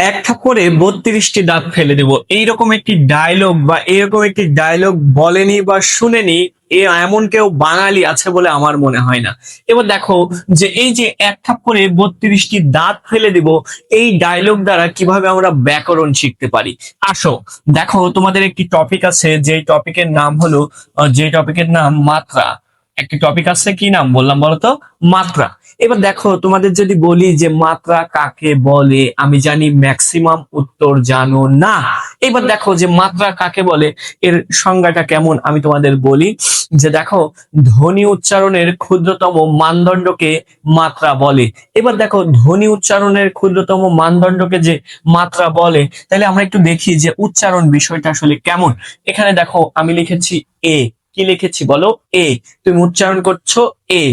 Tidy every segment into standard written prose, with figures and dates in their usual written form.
এক থাপ্পড়ে 32টি দাঁত ফেলে দেব, এইরকম একটি ডায়লগ বা এরকম একটি ডায়লগ বলেনি বা শুনেনি এমন কেউ বাঙালি আছে বলে আমার মনে হয় না। এবার দেখো যে এই যে এক থাপ্পড়ে 32টি দাঁত ফেলে দিব, এই ডায়লগ দ্বারা কিভাবে আমরা ব্যাকরণ শিখতে পারি। আসো দেখো, তোমাদের একটি টপিক আছে, যে টপিকের নাম হলো যে টপিকের নাম মাত্রা। একটি টপিক আছে, কি নাম বললাম বলতো? মাত্রা। এবার দেখো, তোমাদের যদি বলি যে মাত্রা কাকে বলে, আমি জানি ম্যাক্সিমাম উত্তর জানো না। এবার দেখো যে মাত্রা কাকে বলে, এর সংজ্ঞাটা কেমন আমি তোমাদের বলি। যে দেখো, ধ্বনি উচ্চারণের ক্ষুদ্রতম মানদণ্ডকে মাত্রা বলে। এবার দেখো, ধ্বনি উচ্চারণের ক্ষুদ্রতম মানদণ্ডকে যে মাত্রা বলে, তাহলে আমরা একটু দেখি যে উচ্চারণ বিষয়টা আসলে কেমন। এখানে দেখো আমি লিখেছি এ, কি লিখেছি বলো? এ। তুমি উচ্চারণ করছো এ।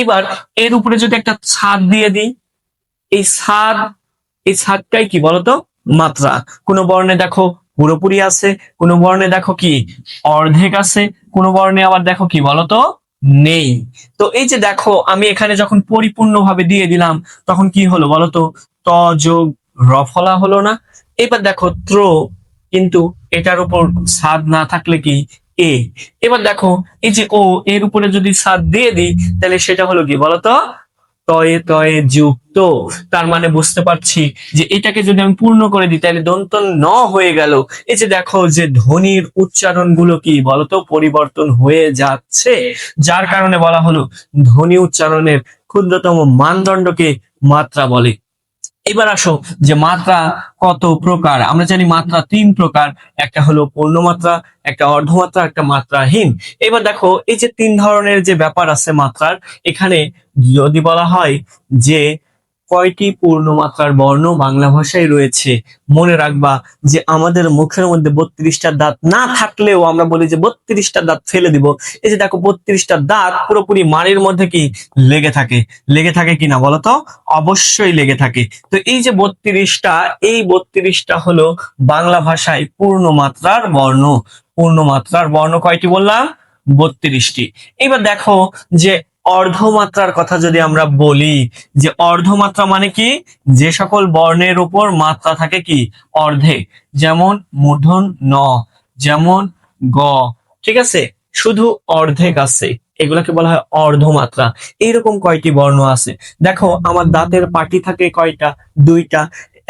এবার এর উপরে যদি একটা ছাদ দিয়ে দিই, এই ছাদ, এই ছাদটাই কি বলতো? মাত্রা। কোন বর্ণে দেখো পুরোপুরি আছে, কোন বর্ণে দেখো কি অর্ধেক আছে, কোন বর্ণে আবার দেখো কি বলতো নেই। তো এই যে দেখো, আমি এখানে যখন পরিপূর্ণভাবে দিয়ে দিলাম, তখন কি হলো বলতো? ত যোগ রফলা হলো না? এবার দেখো ত্র, কিন্তু এটার উপর ছাদ না থাকলে কি এ। এবার দেখো এই যে ও, এর উপরে যদি ছাদ দিয়ে দিই, তাহলে সেটা হলো কি বলতো? তয়ে তয়ে যুক্ত। তার মানে বুঝতে পারছি যে এটাকে যদি আমি পূর্ণ করে দিই, তাহলে দন্ত ন হয়ে গেল। এই যে দেখো যে ধ্বনির উচ্চারণ গুলো কি বলতো পরিবর্তন হয়ে যাচ্ছে, যার কারণে বলা হলো ধ্বনি উচ্চারণের ক্ষুদ্রতম মানদণ্ডকে মাত্রা বলে। এবার আসো যে মাত্রা কত প্রকার। আমরা জানি মাত্রা 3 প্রকার, একটা হলো পূর্ণমাত্রা, একটা অর্ধমাত্রা, একটা মাত্রাহীন। এবার দেখো এই যে 3 ধরনের যে ব্যাপার আছে মাত্রার, এখানে যদি বলা হয় যে কয়টি পূর্ণমাত্রার বর্ণ বাংলা ভাষায় রয়েছে, মনে রাখবা যে আমাদের মুখের মধ্যে 32টা দাঁত না থাকলেও আমরা বলি যে 32টা দাঁত ফেলে দিব। এই যে দেখো 32টা দাঁত পুরোপুরি মাড়ির মধ্যে কি লেগে থাকে, লেগে থাকে কিনা বলতো? অবশ্যই লেগে থাকে। তো এই যে 32টা, এই 32টা হলো বাংলা ভাষায় পূর্ণমাত্রার বর্ণ। পূর্ণমাত্রার বর্ণ কয়টি বললাম? 32টি। এবার দেখো যে অর্ধমাত্রার কথা যদি আমরা বলি, যে অর্ধমাত্রা মানে কি? যে সকল বর্ণের উপর মাত্রা থাকে কি অর্ধেক, যেমন মূর্ধন ন, যেমন গ, ঠিক আছে, শুধু অর্ধেক আছে, এগুলাকে বলা হয় অর্ধমাত্রা। এইরকম কয়টি বর্ণ আছে? দেখো আমার দাঁতের পাটি থাকে কয়টা? 2টা।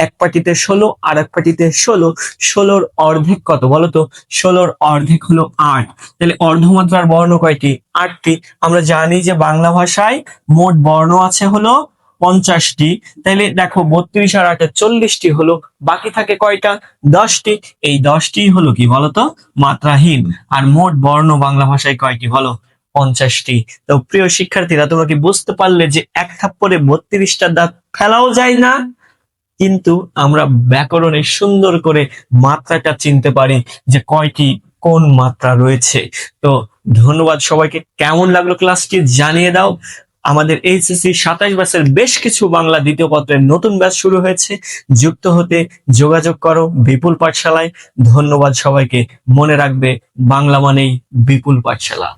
এক পাটিতে 16 আর এক পাটিতে 16। 16-র অর্ধেক কত বলতো? 16-র অর্ধেক হলো 8। তাহলে অর্ধমাত্রার বর্ণ কয়টি? 8টি। আমরা জানি যে বাংলা ভাষায় মোট বর্ণ আছে হলো 50টি। তাহলে দেখো 32 আর 8 40টি হলো, বাকি থাকে কয়টা? 10টি। এই 10টি হলো কি বলতো? মাত্রাহীন। আর মোট বর্ণ বাংলা ভাষায় কয়টি বলো? 50টি। তো প্রিয় শিক্ষার্থীরা, তোমরা কি বুঝতে পারলে যে এক থাপ্পড়ে 32টা দাঁত ফেলাও যায় না, কিন্তু আমরা ব্যাকরণে সুন্দর করে মাত্রাটা চিনতে পারি যে কয়টি কোন মাত্রা রয়েছে। তো ধন্যবাদ সবাইকে। কেমন লাগলো ক্লাসটি জানিয়ে দাও। আমাদের এইচএসসি 27 ব্যাচের বেশ কিছু বাংলা দ্বিতীয় পত্রের নতুন ব্যাচ শুরু হয়েছে। যুক্ত হতে যোগাযোগ করো বিপুল পাঠশালায়। ধন্যবাদ সবাইকে। মনে রাখবে, বাংলা মানেই বিপুল পাঠশালা।